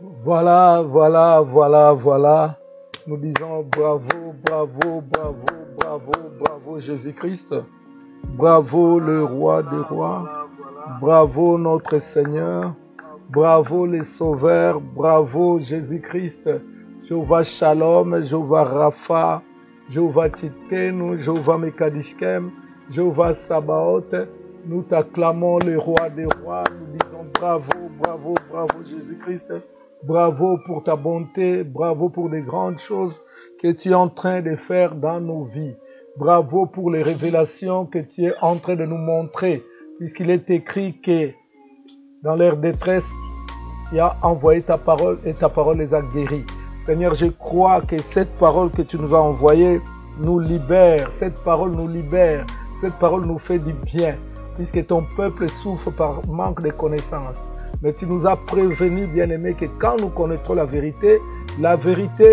Voilà, voilà, voilà, voilà. Nous disons bravo, bravo, bravo, bravo, bravo Jésus-Christ. Bravo le roi des rois. Bravo notre Seigneur. Bravo les sauveurs. Bravo Jésus-Christ. Jéhovah Shalom, Jéhovah Rapha, Jéhovah Titkenu, Jéhovah Mekadishkem, Jéhovah Sabaoth. Nous t'acclamons le roi des rois. Nous disons bravo, bravo, bravo Jésus-Christ. Bravo pour ta bonté, bravo pour les grandes choses que tu es en train de faire dans nos vies. Bravo pour les révélations que tu es en train de nous montrer, puisqu'il est écrit que dans leur détresse, tu as envoyé ta parole et ta parole les a guéris. Seigneur, je crois que cette parole que tu nous as envoyée nous libère, cette parole nous libère, cette parole nous fait du bien, puisque ton peuple souffre par manque de connaissances. Mais tu nous as prévenu, bien-aimé, que quand nous connaîtrons la vérité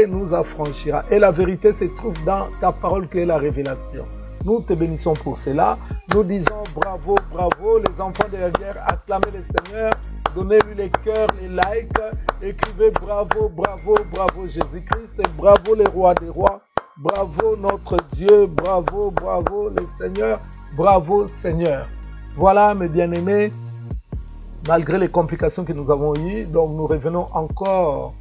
nous affranchira. Et la vérité se trouve dans ta parole qui est la révélation. Nous te bénissons pour cela. Nous disons bravo, bravo. Les enfants de la guerre, acclamez le Seigneur. Donnez-lui les cœurs, les likes. Écrivez bravo, bravo, bravo Jésus-Christ. Et bravo les rois des rois. Bravo notre Dieu. Bravo, bravo le Seigneur. Bravo Seigneur. Voilà mes bien-aimés. Malgré les complications que nous avons eues, donc nous revenons encore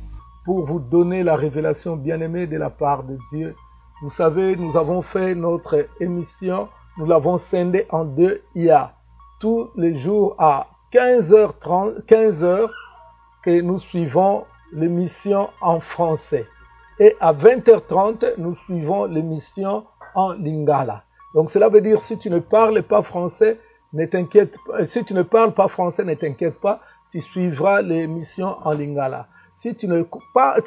pour vous donner la révélation bien-aimée de la part de Dieu. Vous savez, nous avons fait notre émission, nous l'avons scindée en deux. Il y a tous les jours à 15h30 que nous suivons l'émission en français. Et à 20h30, nous suivons l'émission en lingala. Donc cela veut dire, si tu ne parles pas français, ne t'inquiète pas. Si tu ne parles pas français, ne t'inquiète pas, tu suivras l'émission en lingala. Si tu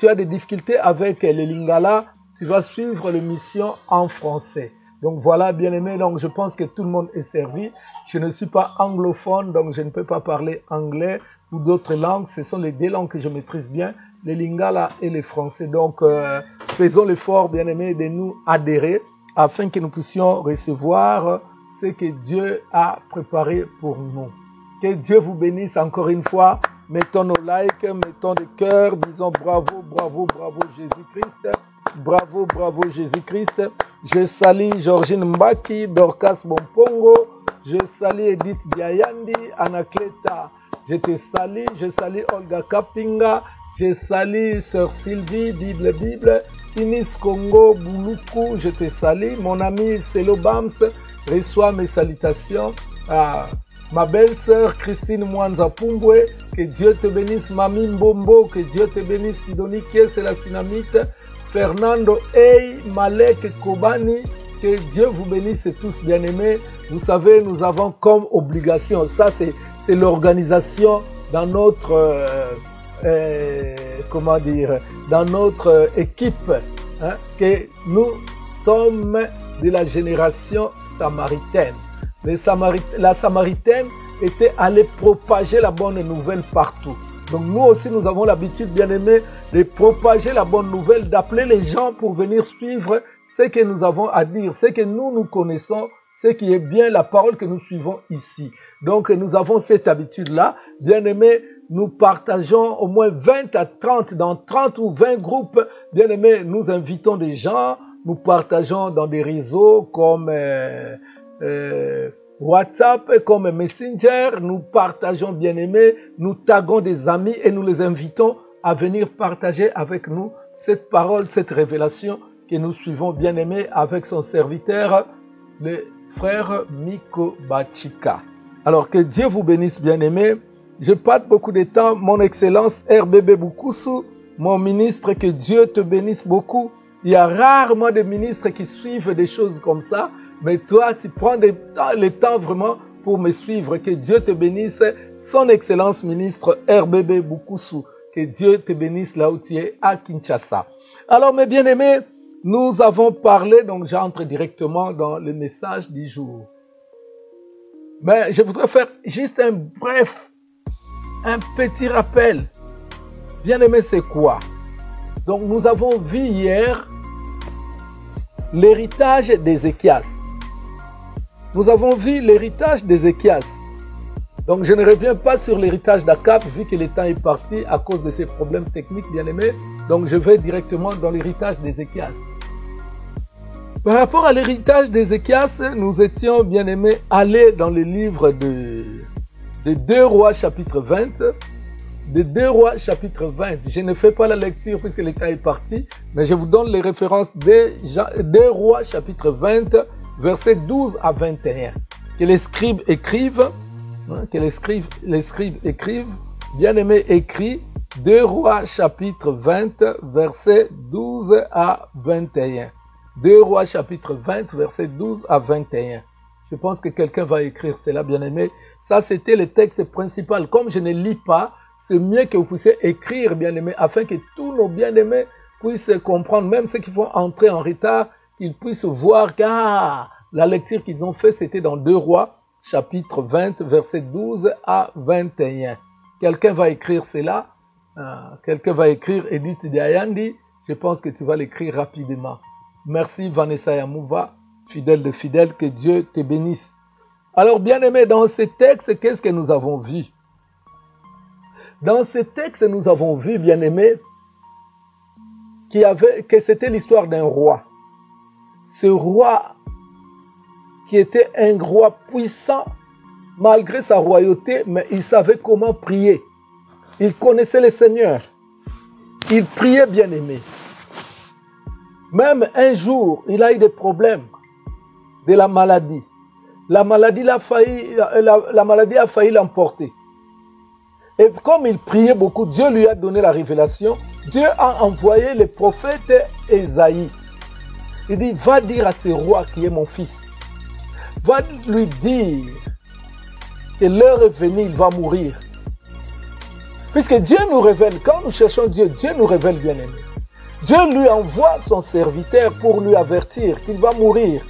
as des difficultés avec les lingala, tu vas suivre l'émission en français. Donc voilà, bien aimé, donc je pense que tout le monde est servi. Je ne suis pas anglophone, donc je ne peux pas parler anglais ou d'autres langues. Ce sont les deux langues que je maîtrise bien, les lingala et les français. Donc faisons l'effort, bien aimé, de nous adhérer afin que nous puissions recevoir ce que Dieu a préparé pour nous. Que Dieu vous bénisse encore une fois. Mettons nos likes, mettons des cœurs, disons bravo, bravo, bravo Jésus-Christ. Bravo, bravo Jésus-Christ. Je salue Georgine Mbaki, Dorcas Bompongo. Je salue Edith Diayandi, Anakleta. Je te salue, je salue Olga Kapinga. Je salue Sœur Sylvie, Bible. Inis Congo, Boulukou, je te salue. Mon ami Selo Bams, reçois mes salutations. Ma belle-sœur Christine Mwanza Pumbwe, que Dieu te bénisse. Mami Mbombo, que Dieu te bénisse. Sidonie c'est la Sinamite. Fernando Hey, Malek Kobani, que Dieu vous bénisse tous bien-aimés. Vous savez, nous avons comme obligation, ça c'est l'organisation dans notre, dans notre équipe, hein, que nous sommes de la génération samaritaine. La Samaritaine était allée propager la bonne nouvelle partout. Donc nous aussi, nous avons l'habitude, bien aimé, de propager la bonne nouvelle, d'appeler les gens pour venir suivre ce que nous avons à dire, ce que nous connaissons, ce qui est bien la parole que nous suivons ici. Donc nous avons cette habitude-là. Bien aimé, nous partageons au moins 20 à 30, dans 30 ou 20 groupes. Bien aimé, nous invitons des gens, nous partageons dans des réseaux comme WhatsApp, comme Messenger, nous partageons bien aimé, nous taguons des amis et nous les invitons à venir partager avec nous cette parole, cette révélation que nous suivons bien aimé avec son serviteur, le frère Miko Bachika. Alors que Dieu vous bénisse bien aimé. Je passe beaucoup de temps, mon excellence RBB Bukusu, mon ministre, que Dieu te bénisse beaucoup. Il y a rarement des ministres qui suivent des choses comme ça. Mais toi, tu prends le temps vraiment pour me suivre. Que Dieu te bénisse. Son Excellence ministre RBB Bukusu. Que Dieu te bénisse là où tu es à Kinshasa. Alors mes bien-aimés, nous avons parlé, donc j'entre directement dans le message du jour. Mais je voudrais faire juste un petit rappel. Bien-aimés, c'est quoi? Donc nous avons vu hier l'héritage d'Ézéchias. Nous avons vu l'héritage d'Ézéchias. Donc je ne reviens pas sur l'héritage d'Akab vu que le temps est parti à cause de ces problèmes techniques, bien-aimés. Donc je vais directement dans l'héritage d'Ézéchias. Par rapport à l'héritage d'Ézéchias, nous étions, bien-aimés, allés dans le livre de 2 Rois chapitre 20. De 2 Rois chapitre 20. Je ne fais pas la lecture puisque le temps est parti, mais je vous donne les références de 2 Rois chapitre 20, versets 12 à 21. Que les scribes écrivent, que les scribes écrivent, bien-aimés écrit 2 Rois chapitre 20, versets 12 à 21. 2 Rois chapitre 20, versets 12 à 21. Je pense que quelqu'un va écrire cela, bien-aimé. Ça, c'était le texte principal. Comme je ne lis pas, c'est mieux que vous puissiez écrire, bien-aimé, afin que tous nos bien-aimés puissent comprendre, même ceux qui vont entrer en retard, qu'ils puissent voir que la lecture qu'ils ont faite, c'était dans 2 Rois, chapitre 20, versets 12 à 21. Quelqu'un va écrire cela. Quelqu'un va écrire Edith Diayandi. Je pense que tu vas l'écrire rapidement. Merci Vanessa Yamouva, fidèle de fidèle, que Dieu te bénisse. Alors, bien-aimés, dans ce texte, qu'est-ce que nous avons vu? Dans ce texte, nous avons vu, bien-aimés, que c'était l'histoire d'un roi. Ce roi qui était un roi puissant, malgré sa royauté, mais il savait comment prier. Il connaissait le Seigneur. Il priait, bien-aimé. Même un jour, il a eu des problèmes de la maladie. La maladie a failli l'emporter. Et comme il priait beaucoup, Dieu lui a donné la révélation. Dieu a envoyé le prophète Ésaïe. Il dit, va dire à ce roi qui est mon fils, va lui dire que l'heure est venue, il va mourir. Puisque Dieu nous révèle, quand nous cherchons Dieu, Dieu nous révèle, bien-aimé. Dieu lui envoie son serviteur pour lui avertir qu'il va mourir.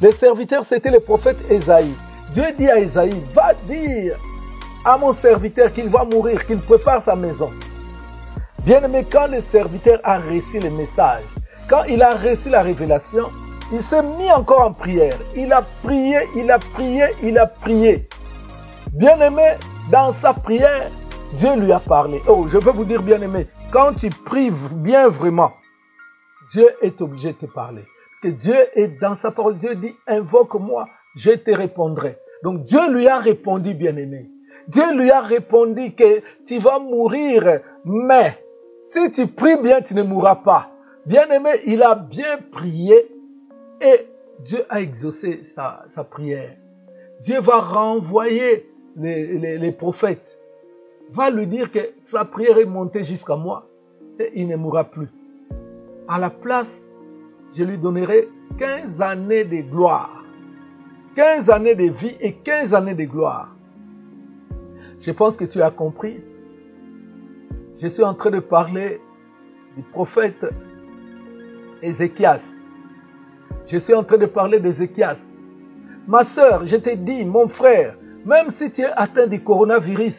Le serviteur, c'était le prophète Ésaïe. Dieu dit à Ésaïe, va dire à mon serviteur qu'il va mourir, qu'il prépare sa maison. Bien-aimé, quand le serviteur a reçu le message, quand il a reçu la révélation, il s'est mis encore en prière. Il a prié, il a prié, il a prié. Bien-aimé, dans sa prière, Dieu lui a parlé. Oh, je veux vous dire, bien-aimé, quand tu pries bien vraiment, Dieu est obligé de te parler. Parce que Dieu est dans sa parole. Dieu dit, invoque-moi, je te répondrai. Donc Dieu lui a répondu, bien-aimé. Dieu lui a répondu que tu vas mourir, mais si tu pries bien, tu ne mourras pas. Bien-aimé, il a bien prié et Dieu a exaucé sa prière. Dieu va renvoyer les prophètes. Va lui dire que sa prière est montée jusqu'à moi et il ne mourra plus. À la place, je lui donnerai 15 années de gloire. 15 années de vie et 15 années de gloire. Je pense que tu as compris. Je suis en train de parler du prophète Ézéchias. Je suis en train de parler d'Ézéchias. Ma sœur, je te dis, mon frère, même si tu es atteint du coronavirus,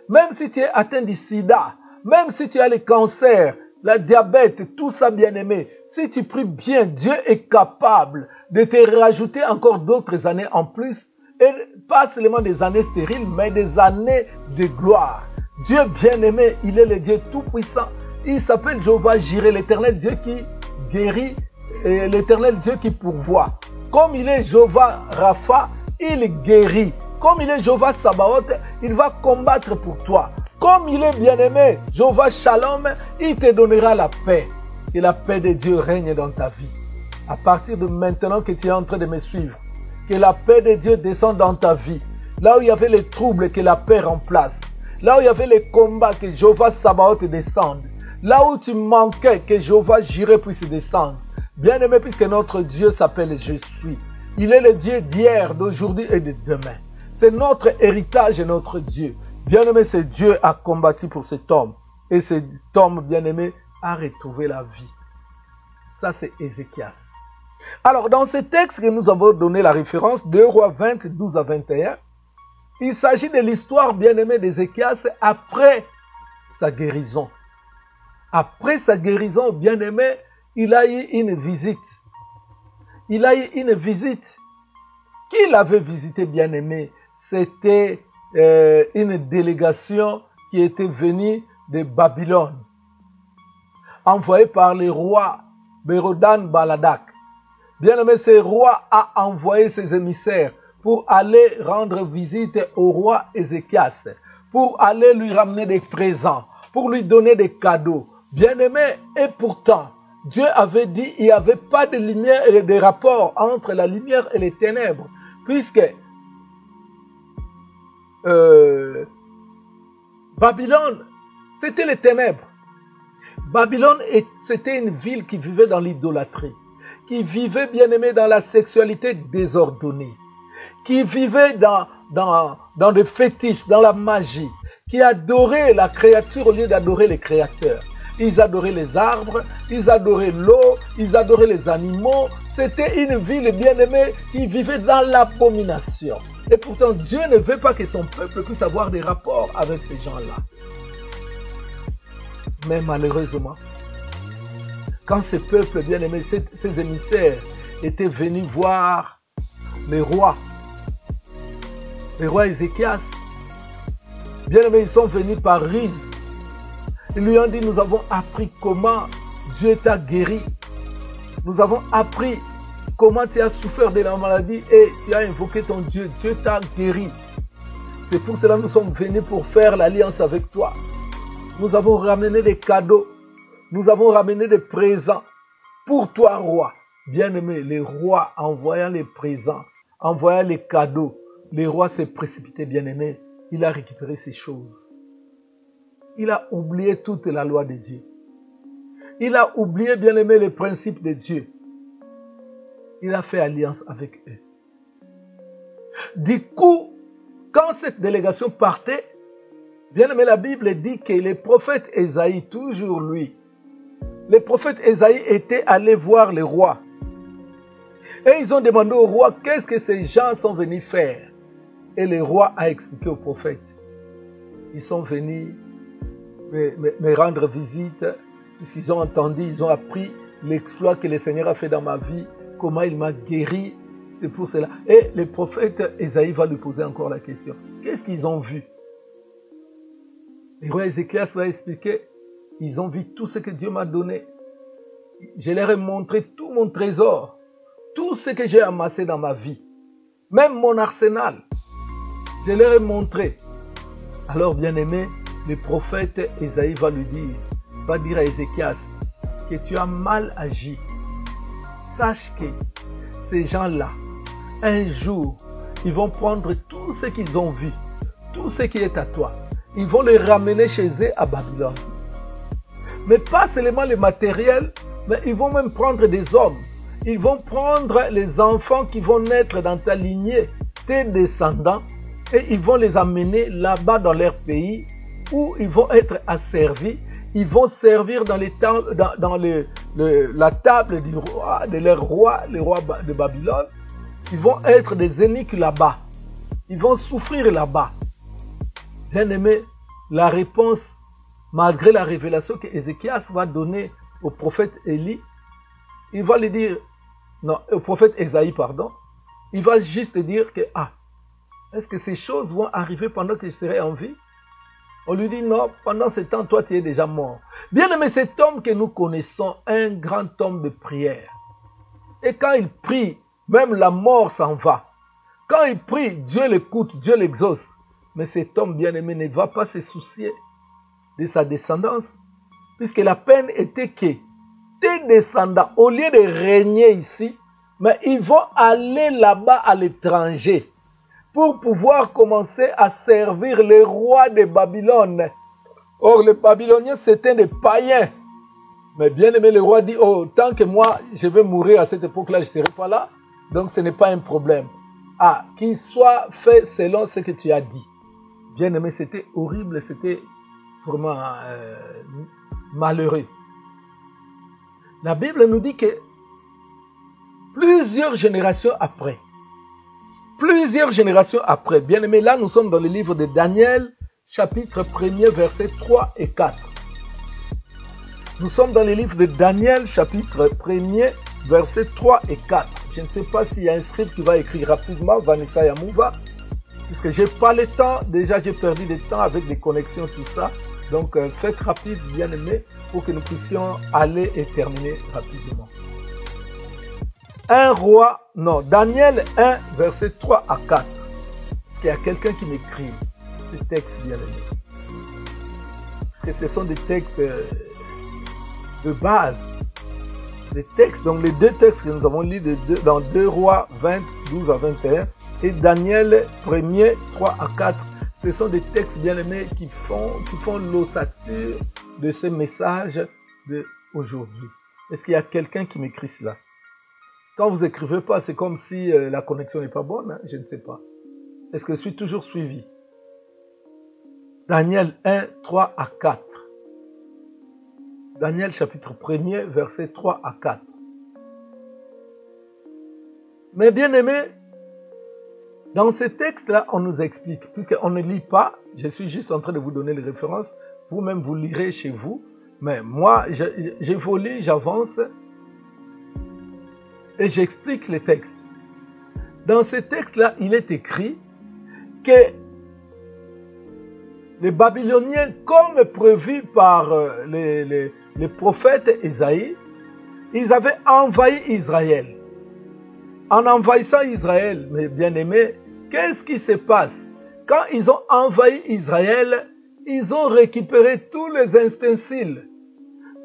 même si tu es atteint du sida, même si tu as le cancer, le diabète, tout ça, bien-aimé, si tu pries bien, Dieu est capable de te rajouter encore d'autres années en plus. Et pas seulement des années stériles, mais des années de gloire. Dieu bien-aimé, il est le Dieu tout-puissant. Il s'appelle Jéhovah Jireh, l'éternel Dieu qui guérit, et l'éternel Dieu qui pourvoit. Comme il est Jéhovah Rapha, il guérit. Comme il est Jéhovah Sabaoth, il va combattre pour toi. Comme il est bien-aimé, Jéhovah Shalom, il te donnera la paix. Que la paix de Dieu règne dans ta vie. À partir de maintenant que tu es en train de me suivre, que la paix de Dieu descende dans ta vie. Là où il y avait les troubles, que la paix remplace. Là où il y avait les combats, que Jéhovah Sabaoth descende. Là où tu manquais, que Jéhovah Jireh puisse descendre. Bien-aimé, puisque notre Dieu s'appelle Je suis. Il est le Dieu d'hier, d'aujourd'hui et de demain. C'est notre héritage et notre Dieu. Bien-aimé, ce Dieu a combattu pour cet homme. Et cet homme, bien-aimé, a retrouvé la vie. Ça, c'est Ézéchias. Alors, dans ce texte que nous avons donné la référence, 2 Rois 20, 12 à 21, il s'agit de l'histoire bien-aimée d'Ézéchias après sa guérison. Après sa guérison, bien-aimé, il a eu une visite. Il a eu une visite. Qui l'avait visité, bien-aimé? C'était une délégation qui était venue de Babylone, envoyée par le roi Bérodan Baladak. Bien-aimé, ce roi a envoyé ses émissaires pour aller rendre visite au roi Ézéchias, pour aller lui ramener des présents, pour lui donner des cadeaux. Bien-aimé, et pourtant, Dieu avait dit qu'il n'y avait pas de lumière et de rapport entre la lumière et les ténèbres, puisque Babylone, c'était les ténèbres. Babylone, c'était une ville qui vivait dans l'idolâtrie, qui vivait, bien-aimé, dans la sexualité désordonnée, qui vivait dans des fétiches, dans la magie, qui adorait la créature au lieu d'adorer les créateurs. Ils adoraient les arbres, ils adoraient l'eau, ils adoraient les animaux. C'était une ville, bien-aimée, qui vivait dans l'abomination. Et pourtant, Dieu ne veut pas que son peuple puisse avoir des rapports avec ces gens-là. Mais malheureusement, quand ce peuple, bien-aimé, ces émissaires étaient venus voir le roi Ézéchias, bien-aimé, ils sont venus par ruse. Ils lui ont dit, nous avons appris comment Dieu t'a guéri. Nous avons appris comment tu as souffert de la maladie et tu as invoqué ton Dieu. Dieu t'a guéri. C'est pour cela que nous sommes venus pour faire l'alliance avec toi. Nous avons ramené des cadeaux. Nous avons ramené des présents pour toi, roi. Bien-aimé, le roi, envoyant les présents, envoyant les cadeaux, le roi s'est précipité, bien-aimé. Il a récupéré ces choses. Il a oublié toute la loi de Dieu. Il a oublié, bien-aimé, les principes de Dieu. Il a fait alliance avec eux. Du coup, quand cette délégation partait, bien-aimé, la Bible dit que le prophète Ésaïe, toujours lui, le prophète Ésaïe était allé voir le roi. Et ils ont demandé au roi, qu'est-ce que ces gens sont venus faire? Et le roi a expliqué au prophète. Ils sont venus me rendre visite, puisqu'ils ont entendu, ils ont appris l'exploit que le Seigneur a fait dans ma vie, comment il m'a guéri, c'est pour cela. Et le prophète Ésaïe va lui poser encore la question. Qu'est-ce qu'ils ont vu? Le roi Ézéchias va expliquer, ils ont vu tout ce que Dieu m'a donné. Je leur ai montré tout mon trésor, tout ce que j'ai amassé dans ma vie, même mon arsenal. Je leur ai montré. Alors, bien-aimé, le prophète Ésaïe va lui dire, va dire à Ézéchias que tu as mal agi. Sache que ces gens-là, un jour, ils vont prendre tout ce qu'ils ont vu, tout ce qui est à toi. Ils vont les ramener chez eux à Babylone. Mais pas seulement le matériel, mais ils vont même prendre des hommes. Ils vont prendre les enfants qui vont naître dans ta lignée, tes descendants, et ils vont les amener là-bas dans leur pays, où ils vont être asservis. Ils vont servir dans la table du roi, de leur roi, le roi de Babylone. Ils vont être des eunuques là-bas. Ils vont souffrir là-bas. Bien-aimé, la réponse, malgré la révélation que Ézéchias va donner au prophète Élie, il va lui dire, non, au prophète Ésaïe, pardon, il va juste dire que, est-ce que ces choses vont arriver pendant que je serai en vie? On lui dit, non, pendant ce temps, toi, tu es déjà mort. Bien-aimé, cet homme que nous connaissons, un grand homme de prière. Et quand il prie, même la mort s'en va. Quand il prie, Dieu l'écoute, Dieu l'exauce. Mais cet homme bien-aimé ne va pas se soucier de sa descendance, puisque la peine était que tes descendants, au lieu de régner ici, mais ils vont aller là-bas à l'étranger pour pouvoir commencer à servir les rois de Babylone. Or, les Babyloniens, c'était des païens. Mais bien aimé, le roi dit, tant que moi, je vais mourir à cette époque-là, je ne serai pas là. Donc, ce n'est pas un problème. Qu'il soit fait selon ce que tu as dit. Bien aimé, c'était horrible, c'était vraiment malheureux. La Bible nous dit que plusieurs générations après, bien aimé, là nous sommes dans le livre de Daniel, chapitre 1er, versets 3 et 4. Nous sommes dans le livre de Daniel, chapitre 1er, versets 3 et 4. Je ne sais pas s'il y a un script qui va écrire rapidement, Vanessa Yamouva, puisque j'ai pas le temps. Déjà, j'ai perdu du temps avec les connexions, tout ça. Donc, faites rapide, bien aimé, pour que nous puissions aller et terminer rapidement. Daniel 1, verset 3 à 4. Est-ce qu'il y a quelqu'un qui m'écrit ces textes, bien aimé? Parce que ce sont des textes de base. Les textes, donc les deux textes que nous avons lus dans 2 Rois 20, 12 à 21 et Daniel 1er, 3 à 4. Ce sont des textes bien aimés qui font l'ossature de ce message d'aujourd'hui. Est-ce qu'il y a quelqu'un qui m'écrit cela? Quand vous écrivez pas, c'est comme si la connexion n'est pas bonne, hein? Je ne sais pas. Est-ce que je suis toujours suivi? Daniel 1, 3 à 4. Daniel chapitre 1er, versets 3 à 4. Mais bien aimés, dans ce texte-là, on nous explique, puisqu'on ne lit pas, je suis juste en train de vous donner les références, vous-même vous lirez chez vous, mais moi, j'évolue, j'avance, et j'explique les textes. Dans ce texte-là, il est écrit que les Babyloniens, comme prévu par les prophètes Isaïe, ils avaient envahi Israël. En envahissant Israël, mes bien-aimés, qu'est-ce qui se passe? Quand ils ont envahi Israël, ils ont récupéré tous les ustensiles,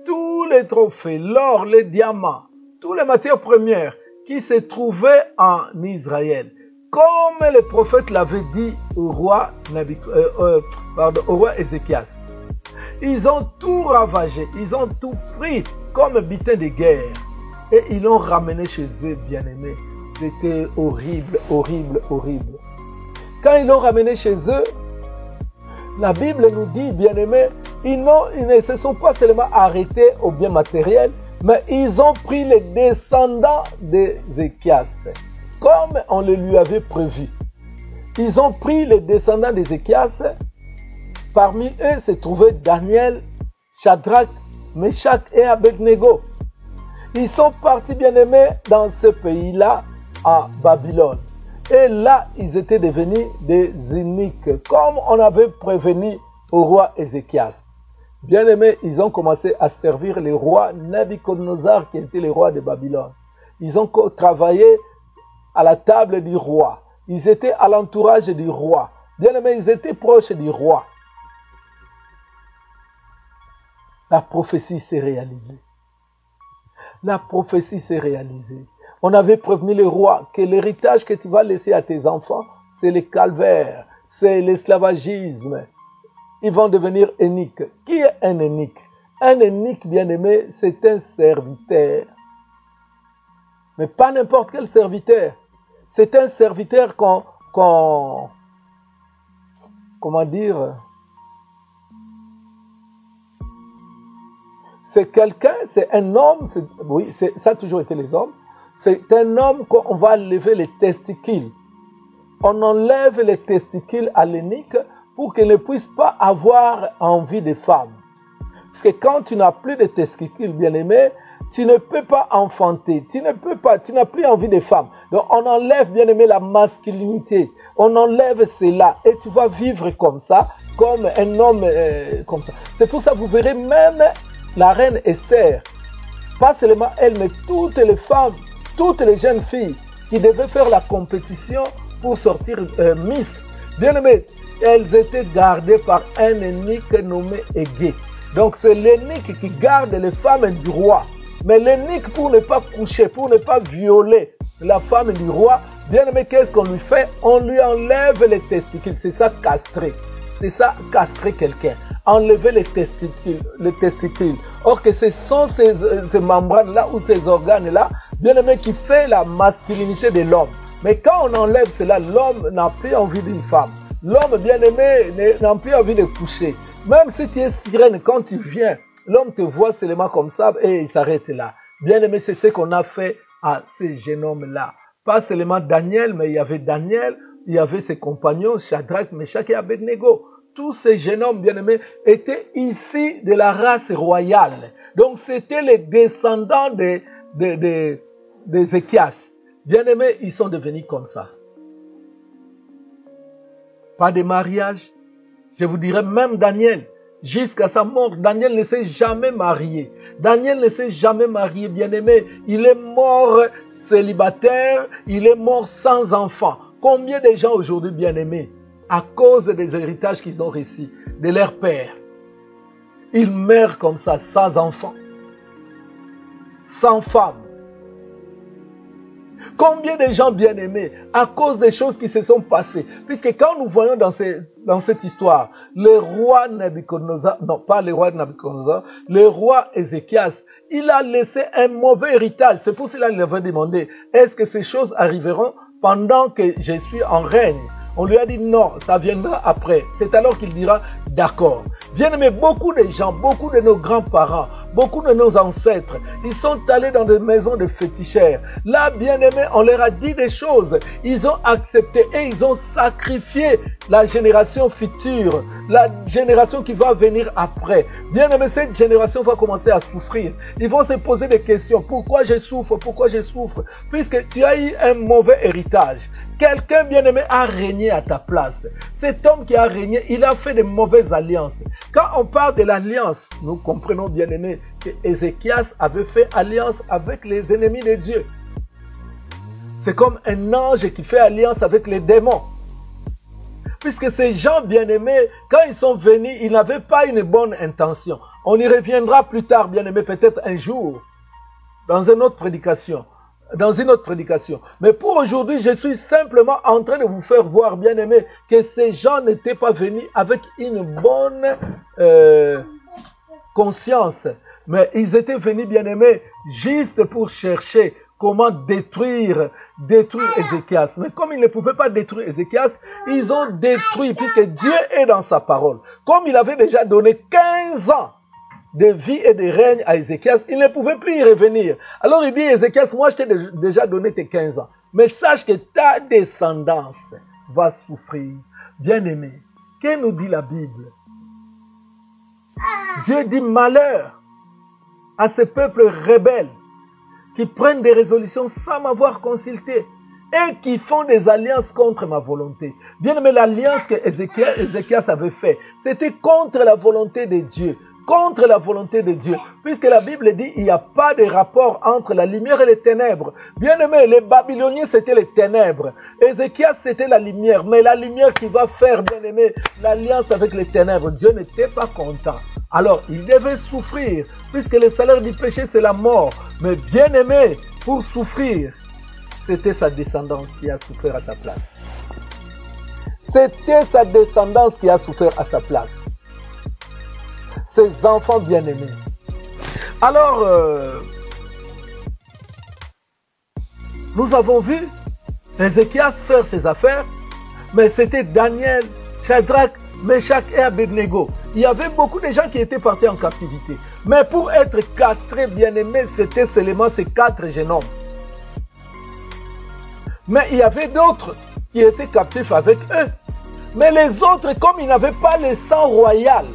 tous les trophées, l'or, les diamants, toutes les matières premières qui se trouvaient en Israël. Comme le prophète l'avait dit au roi Ézéchias. Ils ont tout ravagé, ils ont tout pris comme butin de guerre et ils l'ont ramené chez eux, bien-aimés. C'était horrible, horrible, horrible. Quand ils l'ont ramené chez eux, la Bible nous dit, bien-aimés, ils ne se sont pas seulement arrêtés au bien matériel, mais ils ont pris les descendants d'Ézéchias, comme on le lui avait prévu. Ils ont pris les descendants d'Ézéchias. Parmi eux se trouvaient Daniel, Shadrach, Meshach et Abednego. Ils sont partis, bien-aimés, dans ce pays-là, à Babylone. Et là, ils étaient devenus des iniques, comme on avait prévenu au roi Ézéchias. Bien-aimés, ils ont commencé à servir le roi Nabuchodonosor, qui était le roi de Babylone. Ils ont travaillé à la table du roi. Ils étaient à l'entourage du roi. Bien-aimés, ils étaient proches du roi. La prophétie s'est réalisée. La prophétie s'est réalisée. On avait prévenu le roi que l'héritage que tu vas laisser à tes enfants, c'est le calvaire, c'est l'esclavagisme. Ils vont devenir eunuques. Qui est un eunuque? Un eunuque, bien-aimé, c'est un serviteur. Mais pas n'importe quel serviteur. C'est un serviteur comment dire? C'est quelqu'un, c'est un homme, oui, ça a toujours été les hommes. C'est un homme qu'on va lever les testicules. On enlève les testicules à l'eunuque pour qu'il ne puisse pas avoir envie de femmes. Parce que quand tu n'as plus de testicules, bien-aimé, tu ne peux pas enfanter, tu n'as plus envie de femmes. Donc on enlève, bien-aimé, la masculinité. On enlève cela et tu vas vivre comme ça, comme un homme comme ça. C'est pour ça que vous verrez même la reine Esther, pas seulement elle, mais toutes les femmes, toutes les jeunes filles qui devaient faire la compétition pour sortir Miss. Bien-aimé, elles étaient gardées par un eunuque nommé Égée. Donc c'est l'eunuque qui garde les femmes du roi. Mais l'eunuque, pour ne pas coucher, pour ne pas violer la femme du roi, bien-aimé, qu'est-ce qu'on lui fait? On lui enlève les testicules. C'est ça castrer. C'est ça castrer quelqu'un. Enlever les testicules. Or que ce sont ces membranes-là ou ces organes-là, bien-aimé, qui fait la masculinité de l'homme. Mais quand on enlève cela, l'homme n'a plus envie d'une femme. L'homme, bien-aimé, n'a plus envie de coucher. Même si tu es sirène, quand tu viens, l'homme te voit seulement comme ça et il s'arrête là. Bien-aimé, c'est ce qu'on a fait à ces jeunes hommes-là. Pas seulement Daniel, mais il y avait Daniel, il y avait ses compagnons, Shadrach, Meshach et Abednego. Tous ces jeunes hommes, bien-aimés, étaient ici de la race royale. Donc, c'était les descendants d'Ézéchias. Bien-aimés, ils sont devenus comme ça. Pas de mariage. Je vous dirais même Daniel, jusqu'à sa mort, Daniel ne s'est jamais marié. Daniel ne s'est jamais marié, bien-aimé. Il est mort célibataire, il est mort sans enfant. Combien de gens aujourd'hui, bien-aimés, à cause des héritages qu'ils ont reçus de leur père, ils meurent comme ça, sans enfant, sans femme. Combien de gens bien-aimés, à cause des choses qui se sont passées, puisque quand nous voyons dans cette histoire, le roi Nabuchodonosor, non pas le roi Nabuchodonosor, le roi Ézéchias, il a laissé un mauvais héritage. C'est pour cela qu'il avait demandé, est-ce que ces choses arriveront pendant que je suis en règne? On lui a dit non, ça viendra après. C'est alors qu'il dira d'accord. Bien-aimés, beaucoup de gens, beaucoup de nos grands-parents, beaucoup de nos ancêtres, ils sont allés dans des maisons de féticheurs. Là, bien-aimés, on leur a dit des choses. Ils ont accepté et ils ont sacrifié la génération future, la génération qui va venir après. Bien-aimés, cette génération va commencer à souffrir. Ils vont se poser des questions. Pourquoi je souffre? Pourquoi je souffre? Puisque tu as eu un mauvais héritage. Quelqu'un bien-aimé a régné à ta place. Cet homme qui a régné, il a fait de mauvaises alliances. Quand on parle de l'alliance, nous comprenons bien-aimé que Ézéchias avait fait alliance avec les ennemis de Dieu. C'est comme un ange qui fait alliance avec les démons. Puisque ces gens bien-aimés, quand ils sont venus, ils n'avaient pas une bonne intention. On y reviendra plus tard, bien-aimés, peut-être un jour, dans une autre prédication. Mais pour aujourd'hui, je suis simplement en train de vous faire voir, bien-aimés, que ces gens n'étaient pas venus avec une bonne conscience. Mais ils étaient venus, bien-aimés, juste pour chercher comment détruire Ézéchias. Mais comme ils ne pouvaient pas détruire Ézéchias, ils ont détruit, puisque Dieu est dans sa parole. Comme il avait déjà donné 15 ans de vie et de règne à Ézéchias, il ne pouvait plus y revenir. Alors il dit, Ézéchias, moi je t'ai déjà donné tes 15 ans, mais sache que ta descendance va souffrir. Bien-aimé, que nous dit la Bible? Dieu dit malheur à ces peuples rebelles qui prennent des résolutions sans m'avoir consulté et qui font des alliances contre ma volonté. Bien-aimé, l'alliance que Ézéchias avait faite, c'était contre la volonté de Dieu. Contre la volonté de Dieu. Puisque la Bible dit il n'y a pas de rapport entre la lumière et les ténèbres. Bien aimé, les Babyloniens c'était les ténèbres. Ézéchias c'était la lumière. Mais la lumière qui va faire, bien aimé, l'alliance avec les ténèbres. Dieu n'était pas content. Alors il devait souffrir. Puisque le salaire du péché c'est la mort. Mais bien aimé, pour souffrir, c'était sa descendance qui a souffert à sa place. C'était sa descendance qui a souffert à sa place. Ses enfants bien-aimés. Alors, nous avons vu Ézéchias faire ses affaires, mais c'était Daniel, Shadrach, Meshach et Abednego. Il y avait beaucoup de gens qui étaient partis en captivité. Mais pour être castrés, bien-aimés, c'était seulement ces 4 jeunes hommes. Mais il y avait d'autres qui étaient captifs avec eux. Mais les autres, comme ils n'avaient pas le sang royal,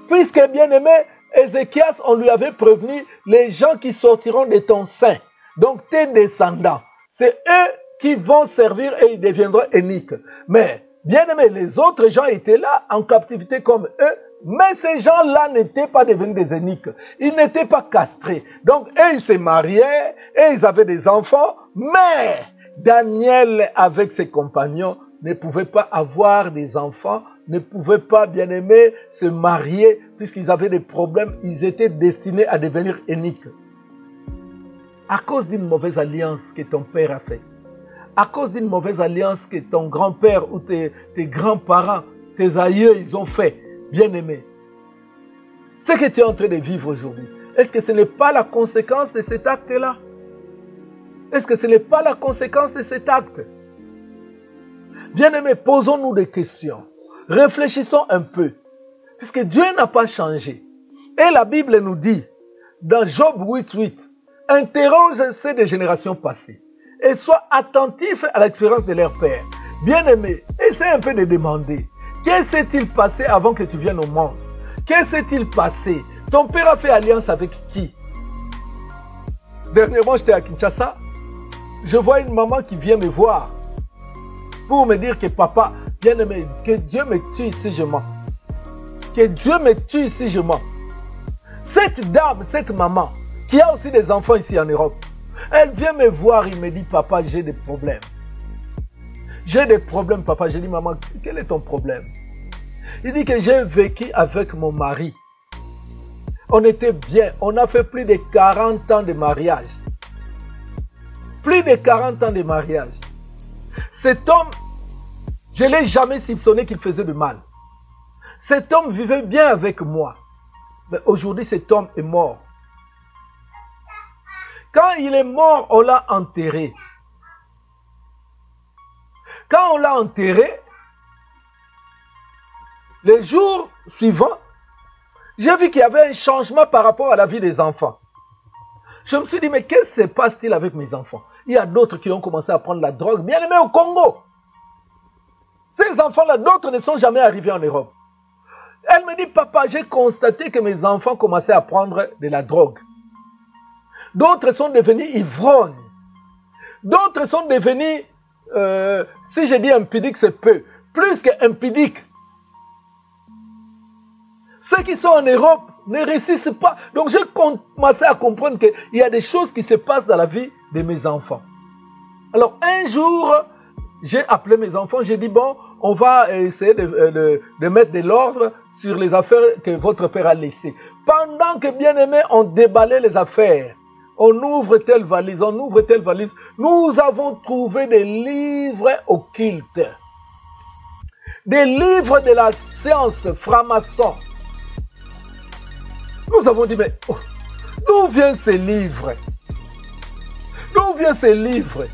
puisque, bien-aimé, Ézéchias, on lui avait prévenu les gens qui sortiront de ton sein, donc tes descendants, c'est eux qui vont servir et ils deviendront uniques. Mais, bien-aimé, les autres gens étaient là en captivité comme eux, mais ces gens-là n'étaient pas devenus des uniques. Ils n'étaient pas castrés. Donc, eux, ils se mariaient et ils avaient des enfants, mais Daniel, avec ses compagnons, ne pouvait pas avoir des enfants, ne pouvaient pas, bien aimé, se marier, puisqu'ils avaient des problèmes, ils étaient destinés à devenir uniques. À cause d'une mauvaise alliance que ton père a faite, à cause d'une mauvaise alliance que ton grand-père ou tes grands-parents, tes aïeux, ils ont fait, bien aimé. Ce que tu es en train de vivre aujourd'hui, est-ce que ce n'est pas la conséquence de cet acte-là? Est-ce que ce n'est pas la conséquence de cet acte? Bien aimé, posons-nous des questions. Réfléchissons un peu, puisque Dieu n'a pas changé. Et la Bible nous dit, dans Job 8:8, interroge ceux des générations passées et sois attentif à l'expérience de leur père. Bien-aimé, essaie un peu de demander, qu'est-ce qui s'est-il passé avant que tu viennes au monde? Qu'est-ce qui s'est-il passé? Ton père a fait alliance avec qui? Dernièrement, j'étais à Kinshasa. je vois une maman qui vient me voir pour me dire que papa, bien-aimé, que Dieu me tue si je mens. Que Dieu me tue si je mens. Cette dame, cette maman, qui a aussi des enfants ici en Europe, elle vient me voir, il me dit, papa, j'ai des problèmes. J'ai des problèmes, papa. J'ai dit, maman, quel est ton problème? Il dit que j'ai vécu avec mon mari. On était bien. On a fait plus de 40 ans de mariage. Plus de 40 ans de mariage. Cet homme, je ne l'ai jamais soupçonné qu'il faisait de mal. Cet homme vivait bien avec moi. Mais aujourd'hui, cet homme est mort. Quand il est mort, on l'a enterré. Quand on l'a enterré, les jours suivants, j'ai vu qu'il y avait un changement par rapport à la vie des enfants. Je me suis dit, mais qu'est-ce qui se passe-t-il avec mes enfants? Il y a d'autres qui ont commencé à prendre la drogue, bien aimé au Congo. Ces enfants-là, d'autres ne sont jamais arrivés en Europe. Elle me dit, papa, j'ai constaté que mes enfants commençaient à prendre de la drogue. D'autres sont devenus ivrognes. D'autres sont devenus, si je dis impudiques, c'est peu. Plus qu'impudiques. Ceux qui sont en Europe ne réussissent pas. Donc j'ai commencé à comprendre qu'il y a des choses qui se passent dans la vie de mes enfants. Alors un jour, j'ai appelé mes enfants, j'ai dit, bon, on va essayer de mettre de l'ordre sur les affaires que votre père a laissées. Pendant que, bien aimé, on déballait les affaires, on ouvre telle valise, on ouvre telle valise, nous avons trouvé des livres occultes. Des livres de la science franc-maçon. Nous avons dit, mais oh, d'où viennent ces livres? D'où viennent ces livres?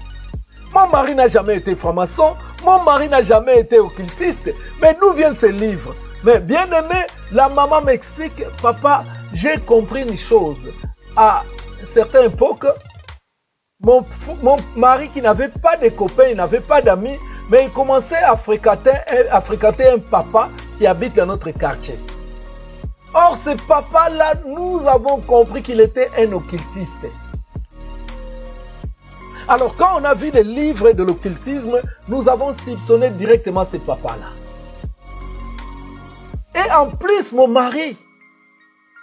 Mon mari n'a jamais été franc-maçon, mon mari n'a jamais été occultiste, mais d'où viennent ces livres? Mais bien aimé, la maman m'explique, papa, j'ai compris une chose. À certaines époques, mon mari qui n'avait pas de copains, il n'avait pas d'amis, mais il commençait à fréquenter un papa qui habite dans notre quartier. Or, ce papa-là, nous avons compris qu'il était un occultiste. Alors, quand on a vu les livres de l'occultisme, nous avons soupçonné directement ce papa-là. Et en plus, mon mari,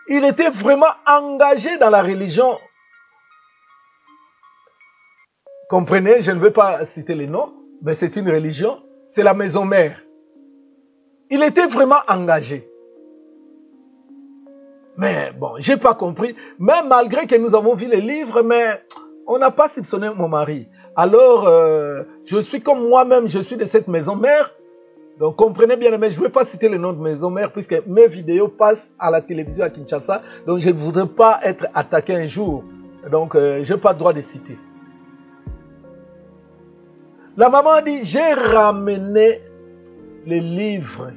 il était vraiment engagé dans la religion. Comprenez, je ne veux pas citer les noms, mais c'est une religion, c'est la maison mère. Il était vraiment engagé. Mais bon, j'ai pas compris. Même malgré que nous avons vu les livres, mais on n'a pas soupçonné mon mari. Alors, je suis comme moi-même, je suis de cette maison mère. Donc, comprenez bien, mais je ne vais pas citer le nom de maison mère puisque mes vidéos passent à la télévision à Kinshasa. Donc, je ne voudrais pas être attaqué un jour. Donc, je n'ai pas le droit de citer. La maman a dit, j'ai ramené les livres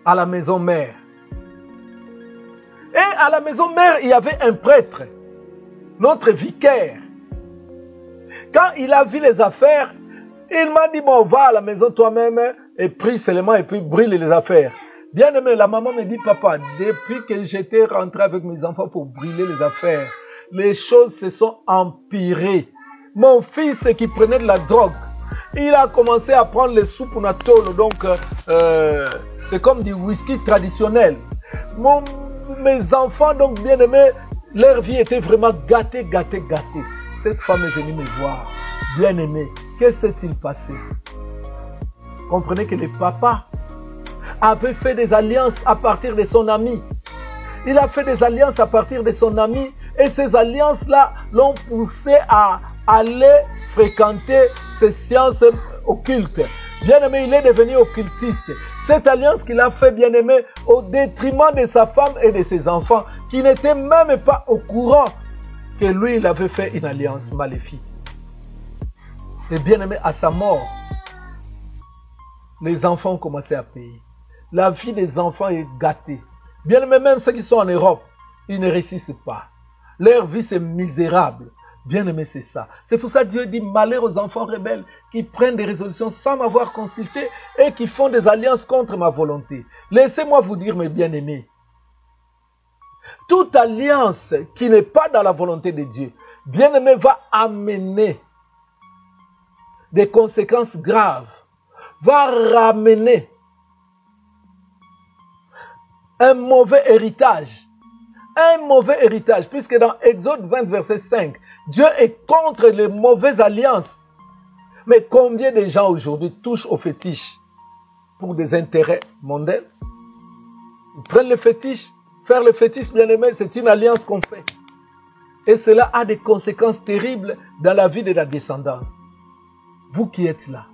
à la maison mère. Et à la maison mère, il y avait un prêtre, notre vicaire. Quand il a vu les affaires, il m'a dit, bon, va à la maison toi-même et prie seulement et puis brûle les affaires. Bien aimé, la maman me dit, papa, depuis que j'étais rentré avec mes enfants pour brûler les affaires, les choses se sont empirées. Mon fils qui prenait de la drogue, il a commencé à prendre les soupes natolo, donc c'est comme du whisky traditionnel. Mes enfants, donc bien aimés, leur vie était vraiment gâtée. Cette femme est venue me voir. Bien aimé, qu'est-ce qui s'est-il passé? Comprenez que le papa avait fait des alliances à partir de son ami. Il a fait des alliances à partir de son ami et ces alliances-là l'ont poussé à aller fréquenter ces sciences occultes. Bien-aimé, il est devenu occultiste. Cette alliance qu'il a fait, bien-aimé, au détriment de sa femme et de ses enfants, qui n'étaient même pas au courant que lui, il avait fait une alliance maléfique. Et bien-aimé, à sa mort, les enfants ont commencé à payer. La vie des enfants est gâtée. Bien-aimé, même ceux qui sont en Europe, ils ne réussissent pas. Leur vie, c'est misérable. Bien-aimé, c'est ça. C'est pour ça que Dieu dit malheur aux enfants rebelles qui prennent des résolutions sans m'avoir consulté et qui font des alliances contre ma volonté. Laissez-moi vous dire, mes bien-aimés, toute alliance qui n'est pas dans la volonté de Dieu, bien-aimé, va amener des conséquences graves, va ramener un mauvais héritage. Un mauvais héritage, puisque dans Exode 20, verset 5, Dieu est contre les mauvaises alliances. Mais combien de gens aujourd'hui touchent aux fétiches pour des intérêts mondains? Ils prennent le fétiche. Faire le fétiche, bien-aimé, c'est une alliance qu'on fait. Et cela a des conséquences terribles dans la vie de la descendance. Vous qui êtes là,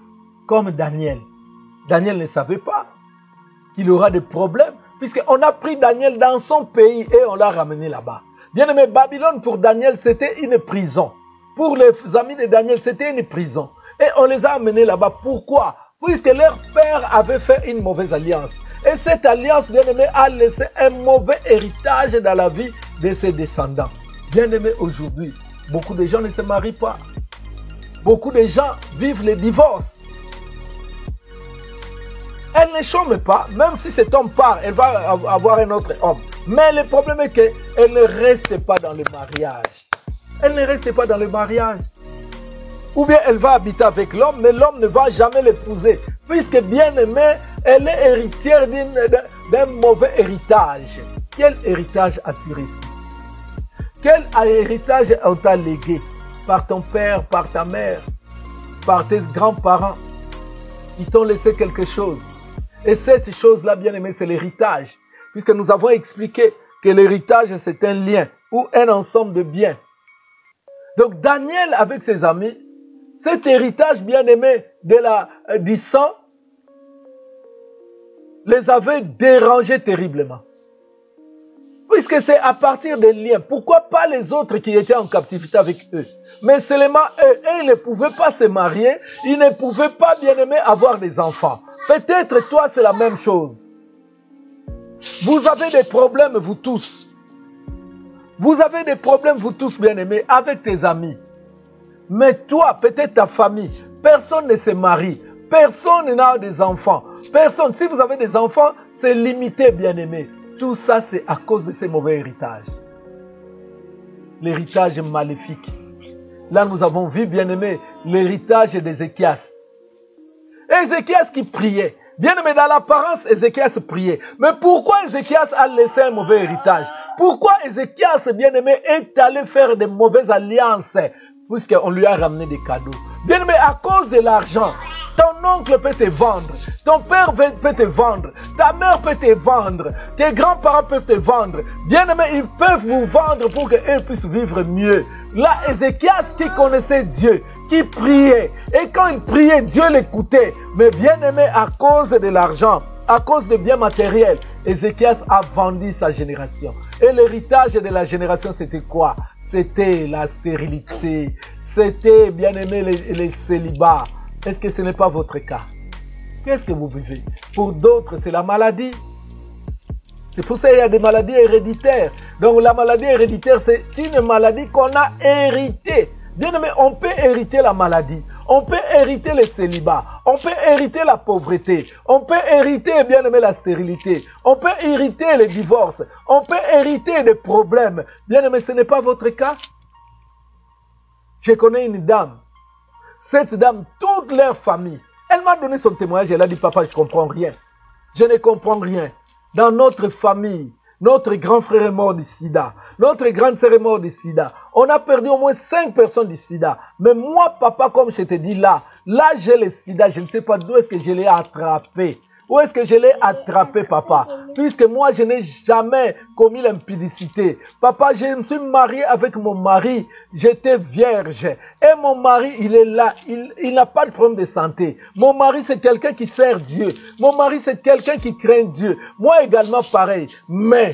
comme Daniel. Daniel ne savait pas qu'il aura des problèmes, puisqu'on a pris Daniel dans son pays et on l'a ramené là-bas. Bien-aimé, Babylone pour Daniel, c'était une prison. Pour les amis de Daniel, c'était une prison. Et on les a amenés là-bas. Pourquoi? Puisque leur père avait fait une mauvaise alliance. Et cette alliance, bien-aimé, a laissé un mauvais héritage dans la vie de ses descendants. Bien-aimé, aujourd'hui, beaucoup de gens ne se marient pas. Beaucoup de gens vivent les divorces. Elle ne chôme pas, même si cet homme part, elle va avoir un autre homme. Mais le problème est qu'elle ne reste pas dans le mariage. Elle ne reste pas dans le mariage. Ou bien elle va habiter avec l'homme, mais l'homme ne va jamais l'épouser. Puisque bien aimée, elle est héritière d'un mauvais héritage. Quel héritage as-tu reçu? Quel héritage on t'a légué? Par ton père, par ta mère, par tes grands-parents. Ils t'ont laissé quelque chose. Et cette chose-là, bien aimé, c'est l'héritage. Puisque nous avons expliqué que l'héritage, c'est un lien ou un ensemble de biens. Donc Daniel, avec ses amis, cet héritage, bien aimé, du sang, les avait dérangés terriblement. Puisque c'est à partir des liens. Pourquoi pas les autres qui étaient en captivité avec eux? Mais seulement eux, ils ne pouvaient pas se marier, ils ne pouvaient pas, bien aimé, avoir des enfants. Peut-être toi, c'est la même chose. Vous avez des problèmes, vous tous. Vous avez des problèmes, vous tous, bien-aimés, avec tes amis. Mais toi, peut-être ta famille, personne ne se marie. Personne n'a des enfants. Personne. Si vous avez des enfants, c'est limité, bien-aimés. Tout ça, c'est à cause de ces mauvais héritages. L'héritage maléfique. Là, nous avons vu, bien-aimés, l'héritage d'Ézéchias. Ézéchias qui priait. Bien aimé, dans l'apparence, Ézéchias priait. Mais pourquoi Ézéchias a laissé un mauvais héritage? Pourquoi Ézéchias, bien aimé, est allé faire de mauvaises alliances? Puisqu'on lui a ramené des cadeaux. Bien aimé, à cause de l'argent, ton oncle peut te vendre, ton père peut te vendre, ta mère peut te vendre, tes grands-parents peuvent te vendre. Bien aimé, ils peuvent vous vendre pour qu'eux puissent vivre mieux. Là, Ézéchias qui connaissait Dieu, qui priait. Et quand il priait, Dieu l'écoutait. Mais bien aimé, à cause de l'argent, à cause de biens matériels, Ézéchias a vendu sa génération. Et l'héritage de la génération, c'était quoi? C'était la stérilité. C'était, bien aimé, les célibats. Est-ce que ce n'est pas votre cas? Qu'est-ce que vous vivez? Pour d'autres, c'est la maladie. C'est pour ça qu'il y a des maladies héréditaires. Donc la maladie héréditaire, c'est une maladie qu'on a héritée. Bien aimé, on peut hériter la maladie, on peut hériter le célibat, on peut hériter la pauvreté, on peut hériter, bien aimé, la stérilité, on peut hériter le divorce, on peut hériter des problèmes. Bien aimé, ce n'est pas votre cas. Je connais une dame. Cette dame, toute leur famille, elle m'a donné son témoignage, elle a dit, papa, je ne comprends rien. Je ne comprends rien. Dans notre famille, notre grand frère est mort du sida. Notre grande sœur est morte du sida. On a perdu au moins 5 personnes du sida. Mais moi, papa, comme je te dis là j'ai le sida. Je ne sais pas d'où est-ce que je l'ai attrapé. Où est-ce que je l'ai attrapé, papa? Puisque moi, je n'ai jamais commis l'impudicité. Papa, je me suis marié avec mon mari. J'étais vierge. Et mon mari, il est là. Il n'a pas de problème de santé. Mon mari, c'est quelqu'un qui sert Dieu. Mon mari, c'est quelqu'un qui craint Dieu. Moi également, pareil. Mais,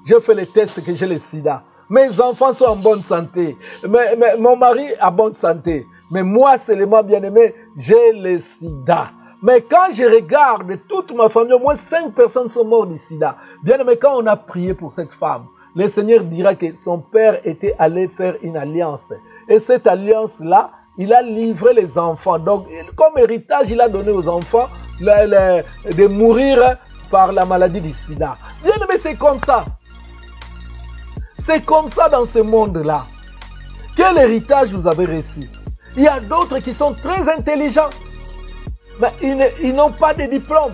je fais le test que j'ai le sida. Mes enfants sont en bonne santé. Mais mon mari a bonne santé. Mais moi, seulement, bien-aimé, j'ai le sida. Mais quand je regarde toute ma famille, au moins 5 personnes sont mortes du sida. Bien aimé, quand on a prié pour cette femme, le Seigneur dira que son père était allé faire une alliance. Et cette alliance-là, il a livré les enfants. Donc, comme héritage, il a donné aux enfants de mourir par la maladie du sida. Bien aimé, c'est comme ça. C'est comme ça dans ce monde-là. Quel héritage vous avez reçu? Il y a d'autres qui sont très intelligents, mais ils n'ont pas de diplôme.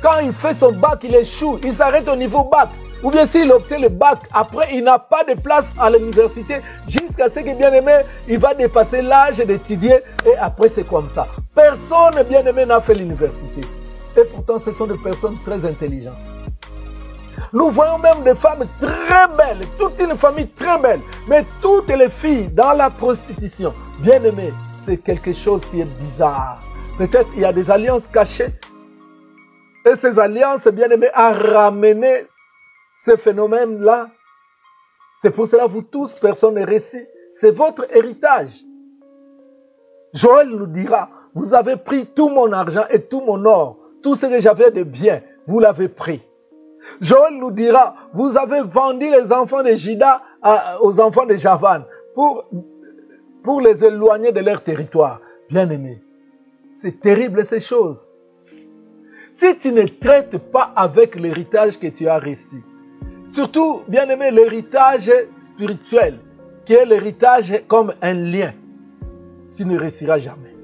Quand il fait son bac, il échoue, il s'arrête au niveau bac. Ou bien s'il obtient le bac, après il n'a pas de place à l'université jusqu'à ce que, bien aimé, il va dépasser l'âge d'étudier et après c'est comme ça. Personne, bien aimé, n'a fait l'université. Et pourtant ce sont des personnes très intelligentes. Nous voyons même des femmes très belles, toute une famille très belle, mais toutes les filles dans la prostitution. Bien aimé, c'est quelque chose qui est bizarre. Peut-être il y a des alliances cachées. Et ces alliances, bien aimé, a ramené ce phénomène-là. C'est pour cela, vous tous, personne n'est récit. C'est votre héritage. Joël nous dira, vous avez pris tout mon argent et tout mon or, tout ce que j'avais de bien, vous l'avez pris. Joël nous dira, vous avez vendu les enfants de Juda aux enfants de Javan pour les éloigner de leur territoire. Bien-aimé, c'est terrible ces choses. Si tu ne traites pas avec l'héritage que tu as reçu, surtout, bien-aimé, l'héritage spirituel, qui est l'héritage comme un lien, tu ne réussiras jamais.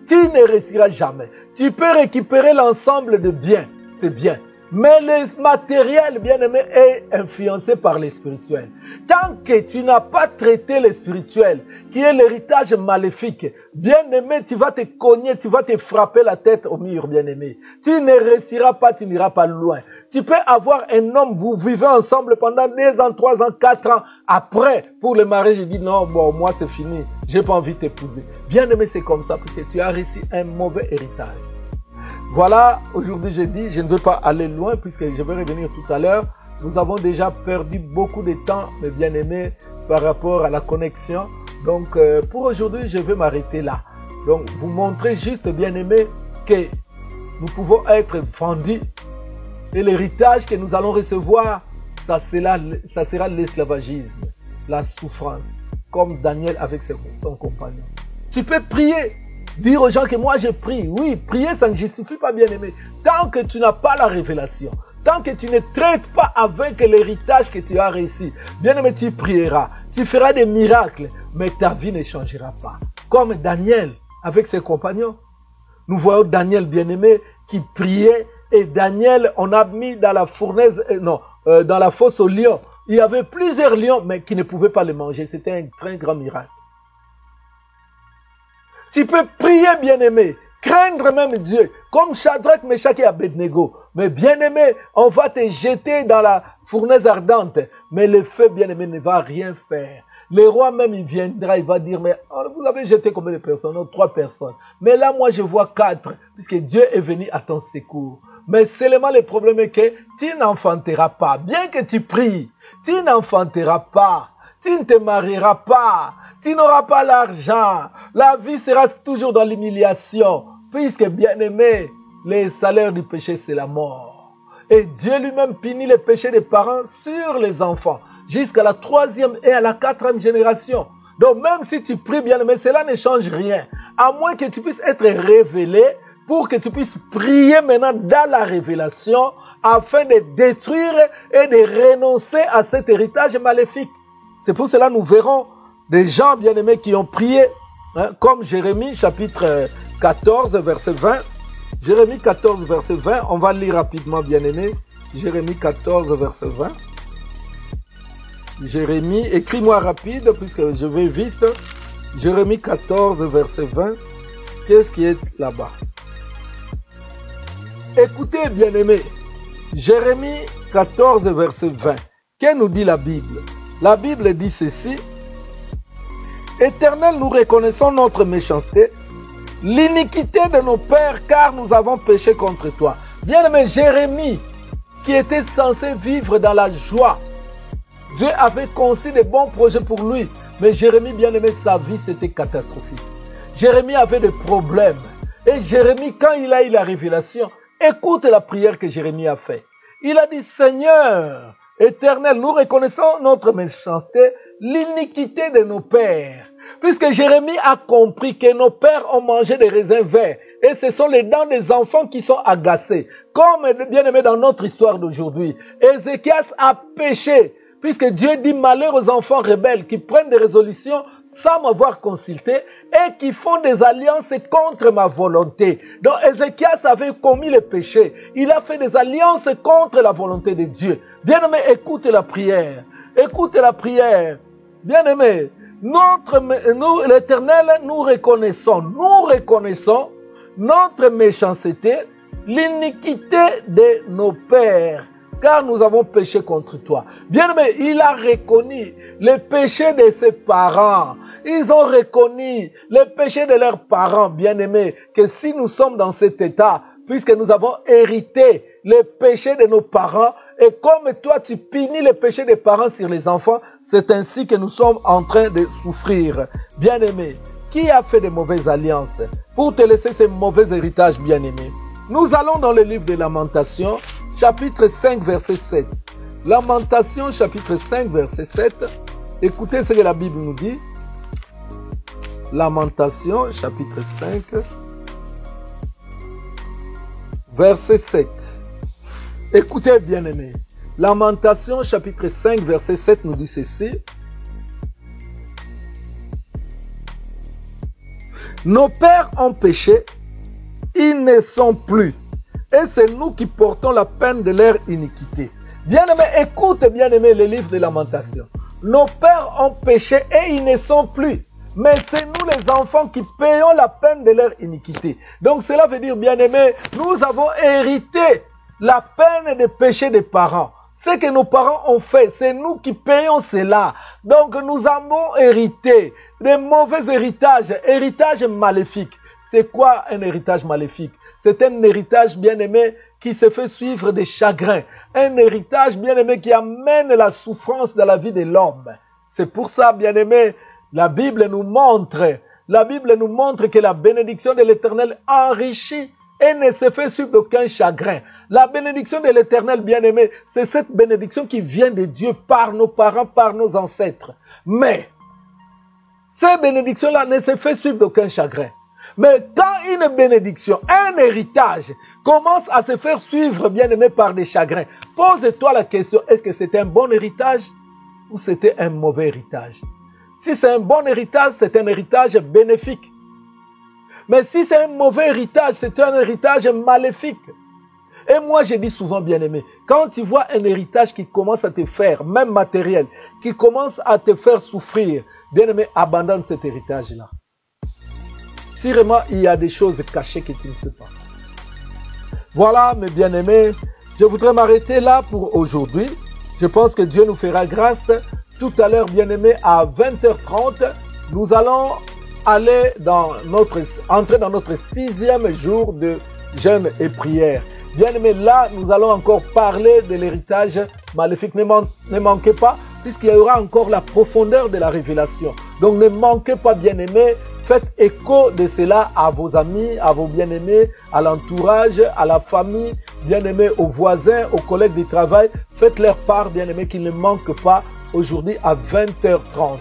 Tu ne réussiras jamais. Tu peux récupérer l'ensemble de biens, c'est bien. Mais le matériel, bien-aimé, est influencé par le spirituel. Tant que tu n'as pas traité le spirituel, qui est l'héritage maléfique, bien-aimé, tu vas te cogner, tu vas te frapper la tête au mur, bien-aimé. Tu ne réussiras pas, tu n'iras pas loin. Tu peux avoir un homme, vous vivez ensemble pendant 2 ans, 3 ans, 4 ans. Après, pour le mariage, il dit non, bon, moi c'est fini, j'ai pas envie de t'épouser. Bien-aimé, c'est comme ça, parce que tu as reçu un mauvais héritage. Voilà, aujourd'hui j'ai dit, je ne veux pas aller loin puisque je vais revenir tout à l'heure. Nous avons déjà perdu beaucoup de temps, mes bien-aimés, par rapport à la connexion. Donc, pour aujourd'hui, je vais m'arrêter là. Donc, vous montrer juste, bien-aimés, que nous pouvons être vendus et l'héritage que nous allons recevoir, ça sera l'esclavagisme, la souffrance, comme Daniel avec son compagnon. Tu peux prier. Dire aux gens que moi je prie. Oui, prier ça ne justifie pas, bien-aimé. Tant que tu n'as pas la révélation, tant que tu ne traites pas avec l'héritage que tu as reçu, bien-aimé, tu prieras. Tu feras des miracles, mais ta vie ne changera pas. Comme Daniel avec ses compagnons. Nous voyons Daniel, bien-aimé, qui priait et Daniel, on a mis dans la fournaise, dans la fosse aux lions. Il y avait plusieurs lions, mais qui ne pouvaient pas les manger. C'était un très grand miracle. Tu peux prier, bien-aimé, craindre même Dieu, comme Shadrach, Meshach et Abednego. Mais bien-aimé, on va te jeter dans la fournaise ardente. Mais le feu, bien-aimé, ne va rien faire. Le roi même, il viendra, il va dire, mais vous avez jeté combien de personnes? Non, 3 personnes. Mais là, moi, je vois 4, puisque Dieu est venu à ton secours. Mais seulement le problème est que tu n'enfanteras pas. Bien que tu pries, tu n'enfanteras pas. Tu ne te marieras pas. Tu n'auras pas l'argent. La vie sera toujours dans l'humiliation. Puisque, bien-aimé, le salaire du péché, c'est la mort. Et Dieu lui-même punit les péchés des parents sur les enfants. Jusqu'à la 3e et à la 4e génération. Donc, même si tu pries, bien-aimé, cela ne change rien. À moins que tu puisses être révélé pour que tu puisses prier maintenant dans la révélation afin de détruire et de renoncer à cet héritage maléfique. C'est pour cela que nous verrons des gens bien-aimés qui ont prié, comme Jérémie chapitre 14 verset 20. Jérémie 14 verset 20, on va lire rapidement bien-aimés. Jérémie 14 verset 20. Jérémie, écris-moi rapide puisque je vais vite. Jérémie 14 verset 20. Qu'est-ce qui est là-bas? Écoutez bien-aimés. Jérémie 14 verset 20. Que nous dit la Bible? La Bible dit ceci. Éternel, nous reconnaissons notre méchanceté, l'iniquité de nos pères, car nous avons péché contre toi. Bien-aimé, Jérémie, qui était censé vivre dans la joie, Dieu avait conçu de bons projets pour lui. Mais Jérémie, bien-aimé, sa vie, c'était catastrophique. Jérémie avait des problèmes. Et Jérémie, quand il a eu la révélation, écoute la prière que Jérémie a faite. Il a dit, Seigneur, Éternel, nous reconnaissons notre méchanceté, l'iniquité de nos pères. Puisque Jérémie a compris que nos pères ont mangé des raisins verts. Et ce sont les dents des enfants qui sont agacées. Comme bien aimé dans notre histoire d'aujourd'hui. Ézéchias a péché. Puisque Dieu dit malheur aux enfants rebelles qui prennent des résolutions sans m'avoir consulté et qui font des alliances contre ma volonté. Donc Ézéchias avait commis le péché. Il a fait des alliances contre la volonté de Dieu. Bien-aimé, écoute la prière. Écoute la prière. Bien-aimé, nous, l'Éternel, nous reconnaissons notre méchanceté, l'iniquité de nos pères, car nous avons péché contre toi. Bien-aimé, il a reconnu les péchés de ses parents. Ils ont reconnu les péchés de leurs parents, bien-aimés, que si nous sommes dans cet état, puisque nous avons hérité les péchés de nos parents, et comme toi tu punis les péchés des parents sur les enfants, c'est ainsi que nous sommes en train de souffrir. Bien-aimé, qui a fait de mauvaises alliances pour te laisser ces mauvais héritages, bien-aimé? Nous allons dans le livre de Lamentations, chapitre 5, verset 7. Lamentations, chapitre 5, verset 7. Écoutez ce que la Bible nous dit. Lamentations, chapitre 5, verset 7. Écoutez, bien-aimés. Lamentations, chapitre 5, verset 7 nous dit ceci. Nos pères ont péché, ils ne sont plus. Et c'est nous qui portons la peine de leur iniquité. Bien-aimés, écoute, bien-aimés, le livre de Lamentations. Nos pères ont péché et ils ne sont plus. Mais c'est nous les enfants qui payons la peine de leur iniquité. Donc cela veut dire, bien-aimés, nous avons hérité la peine de péché des parents. Ce que nos parents ont fait, c'est nous qui payons cela. Donc nous avons hérité des mauvais héritages maléfiques. C'est quoi un héritage maléfique? C'est un héritage, bien-aimé, qui se fait suivre des chagrins. Un héritage, bien-aimé, qui amène la souffrance dans la vie de l'homme. C'est pour ça, bien-aimé, la Bible nous montre que la bénédiction de l'Éternel enrichit et ne se fait suivre d'aucun chagrin. La bénédiction de l'Éternel, bien-aimé, c'est cette bénédiction qui vient de Dieu par nos parents, par nos ancêtres. Mais, ces bénédictions-là ne se fait suivre d'aucun chagrin. Mais quand une bénédiction, un héritage, commence à se faire suivre, bien-aimé, par des chagrins, pose-toi la question, est-ce que c'était un bon héritage ou c'était un mauvais héritage? Si c'est un bon héritage, c'est un héritage bénéfique. Mais si c'est un mauvais héritage, c'est un héritage maléfique. Et moi, je dis souvent, bien-aimé, quand tu vois un héritage qui commence à te faire, même matériel, qui commence à te faire souffrir, bien-aimé, abandonne cet héritage-là. Si vraiment il y a des choses cachées que tu ne sais pas. Voilà, mes bien-aimés, je voudrais m'arrêter là pour aujourd'hui. Je pense que Dieu nous fera grâce. Tout à l'heure, bien-aimés, à 20h30, nous allons entrer dans notre 6e jour de jeûne et prière. Bien-aimés, là, nous allons encore parler de l'héritage maléfique. Ne manquez pas, puisqu'il y aura encore la profondeur de la révélation. Donc, ne manquez pas, bien-aimés. Faites écho de cela à vos amis, à vos bien-aimés, à l'entourage, à la famille, bien-aimés, aux voisins, aux collègues du travail. Faites-leur part, bien-aimés, qu'ils ne manquent pas aujourd'hui à 20h30.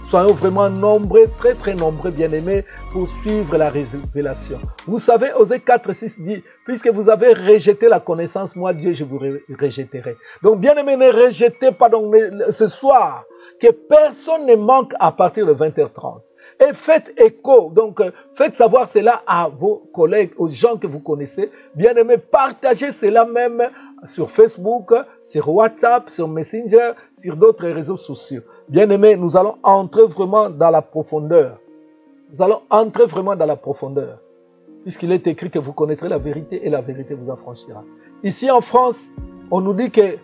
Soyons vraiment nombreux, très très nombreux, bien-aimés, pour suivre la révélation. Vous savez, Osée 4:6 dit, puisque vous avez rejeté la connaissance, moi Dieu, je vous rejetterai. Donc, bien-aimés, ne rejetez pas donc, ce soir, que personne ne manque à partir de 20h30. Et faites écho, donc faites savoir cela à vos collègues, aux gens que vous connaissez. Bien-aimés, partagez cela même sur Facebook, sur WhatsApp, sur Messenger, sur d'autres réseaux sociaux. Bien-aimés, nous allons entrer vraiment dans la profondeur. Nous allons entrer vraiment dans la profondeur. Puisqu'il est écrit que vous connaîtrez la vérité et la vérité vous affranchira. Ici en France, on nous dit que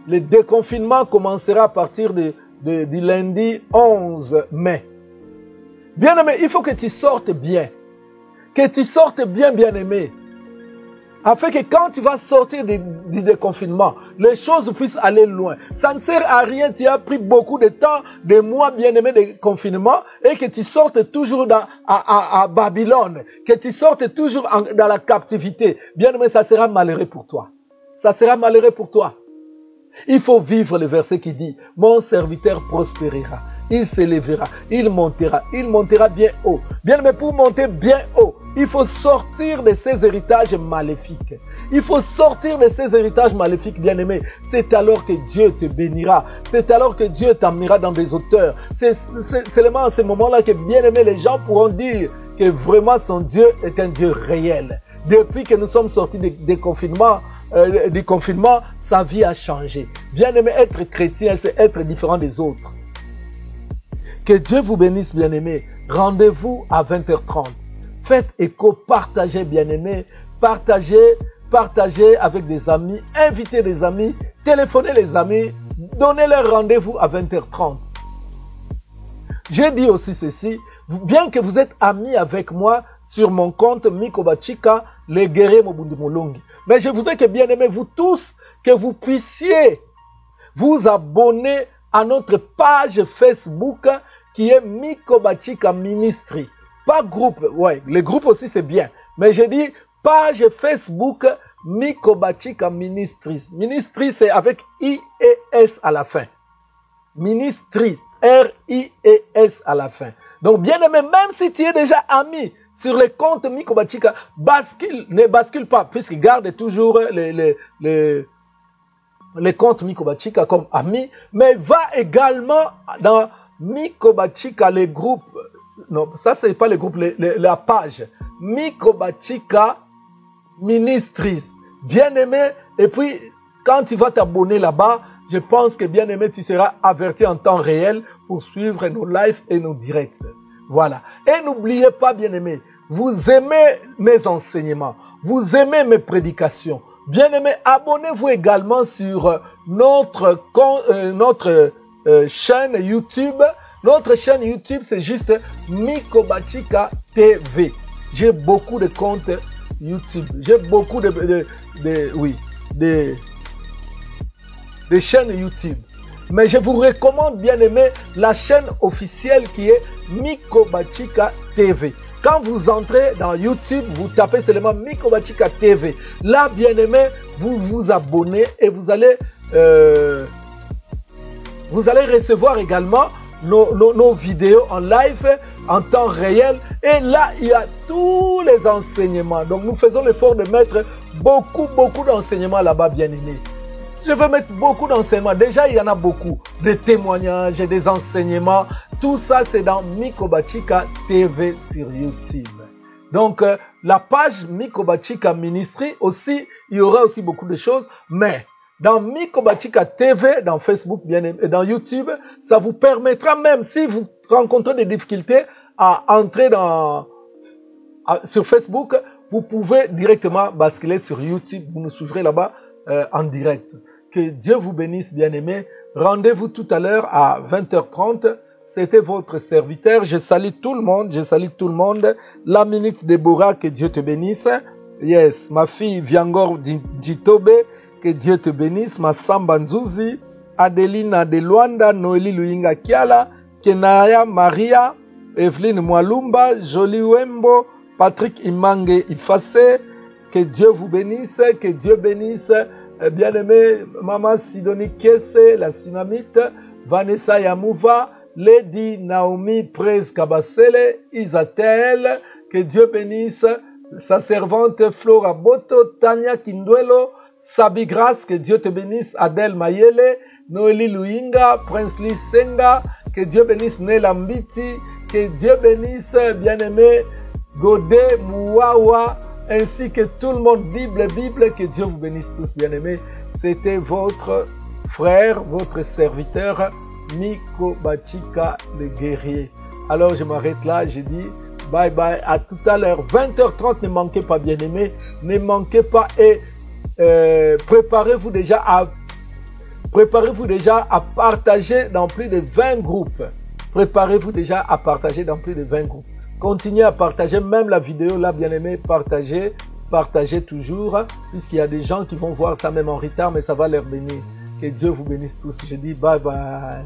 le déconfinement commencera à partir du lundi 11 mai. Bien-aimé, il faut que tu sortes bien. Que tu sortes bien, bien-aimé. Afin que quand tu vas sortir du déconfinement, les choses puissent aller loin. Ça ne sert à rien, tu as pris beaucoup de temps, des mois, bien-aimé, de confinement, et que tu sortes toujours à Babylone, que tu sortes toujours dans la captivité. Bien-aimé, ça sera malheureux pour toi. Ça sera malheureux pour toi. Il faut vivre le verset qui dit, mon serviteur prospérera. Il s'élèvera, il montera bien haut. Bien, mais pour monter bien haut, Il faut sortir de ces héritages maléfiques. Il faut sortir de ces héritages maléfiques, bien-aimé. C'est alors que Dieu te bénira. C'est alors que Dieu t'emmènera dans des hauteurs. C'est seulement à ce moment-là que, bien-aimé, les gens pourront dire que vraiment son Dieu est un Dieu réel. Depuis que nous sommes sortis du confinement, sa vie a changé. Bien-aimé, être chrétien, c'est être différent des autres. Que Dieu vous bénisse, bien-aimé. Rendez-vous à 20h30. Faites écho, partagez, bien-aimé. Partagez avec des amis. Invitez des amis. Téléphonez les amis. Donnez-leur rendez-vous à 20h30. J'ai dit aussi ceci. Bien que vous êtes amis avec moi sur mon compte Mikobachika, le guerrier Mobundi Molongi. Mais je voudrais que, bien-aimés, vous tous, que vous puissiez vous abonner à notre page Facebook qui est Mikobachika Ministry. Pas groupe, ouais, les groupes aussi c'est bien. Mais je dis page Facebook Mikobachika Ministry. Ministry c'est avec I-E-S à la fin. Ministry, R-I-E-S à la fin. Donc bien-aimé, même si tu es déjà ami sur les comptes Mikobachika, ne bascule pas, puisqu'il garde toujours les comptes Mikobachika comme amis, mais va également dans Mikobachika, les groupes, non, ça c'est pas les groupes, la page, Mikobachika Ministries, bien-aimé, et puis quand tu vas t'abonner là-bas, je pense que bien-aimé, tu seras averti en temps réel pour suivre nos lives et nos directs. Voilà. Et n'oubliez pas, bien-aimé, vous aimez mes enseignements, vous aimez mes prédications. Bien-aimé, abonnez-vous également sur notre chaîne YouTube. Notre chaîne YouTube, c'est juste Mikobachika TV. J'ai beaucoup de comptes YouTube. J'ai beaucoup de chaînes YouTube. Mais je vous recommande, bien aimé, la chaîne officielle qui est Mikobachika TV. Quand vous entrez dans YouTube, vous tapez seulement Mikobachika TV. Là, bien aimé, vous vous abonnez et vous allez recevoir également nos vidéos en live, en temps réel. Et là, il y a tous les enseignements. Donc, nous faisons l'effort de mettre beaucoup d'enseignements là-bas, bien aimé. Je veux mettre beaucoup d'enseignements. Déjà, il y en a beaucoup. Des témoignages, des enseignements. Tout ça, c'est dans Mikobachika TV sur YouTube. Donc, la page Mikobachika Ministry aussi, il y aura aussi beaucoup de choses. Mais, dans Mikobachika TV, dans Facebook, bien aimé, et dans YouTube, ça vous permettra, même si vous rencontrez des difficultés à entrer sur Facebook, vous pouvez directement basculer sur YouTube. Vous nous suivrez là-bas en direct. Que Dieu vous bénisse, bien-aimés. Rendez-vous tout à l'heure à 20h30. C'était votre serviteur. Je salue tout le monde. Je salue tout le monde. La minute Déborah, que Dieu te bénisse. Yes, ma fille Viangor Djitobe, que Dieu te bénisse. Ma Samba Nzuzi, Adelina de Luanda, Noélie Luinga Kiala, Kenaya Maria, Evelyne Mwalumba, Jolie Wembo, Patrick Imange Ifase. Que Dieu vous bénisse. Que Dieu bénisse. Bien-aimé, Maman Sidonie Kesse, la Sinamite, Vanessa Yamouva, Lady Naomi Prez Kabasele, Isatel, que Dieu bénisse, sa servante Flora Boto, Tania Kinduelo, Sabi Grace, que Dieu te bénisse, Adèle Mayele, Noélie Luinga, Prince Lee Senga, que Dieu bénisse Nela Mbiti, que Dieu bénisse, bien-aimé, Godé Mouawa, ainsi que tout le monde, Bible, que Dieu vous bénisse tous, bien-aimés. C'était votre frère, votre serviteur, Mikobachika le guerrier. Alors je m'arrête là, je dis bye bye, à tout à l'heure, 20h30, ne manquez pas, bien-aimés, ne manquez pas et préparez-vous déjà à partager dans plus de 20 groupes. Préparez-vous déjà à partager dans plus de 20 groupes. Continuez à partager, même la vidéo là, bien aimé, partagez toujours, puisqu'il y a des gens qui vont voir ça même en retard, mais ça va leur bénir. Que Dieu vous bénisse tous. Je dis bye bye.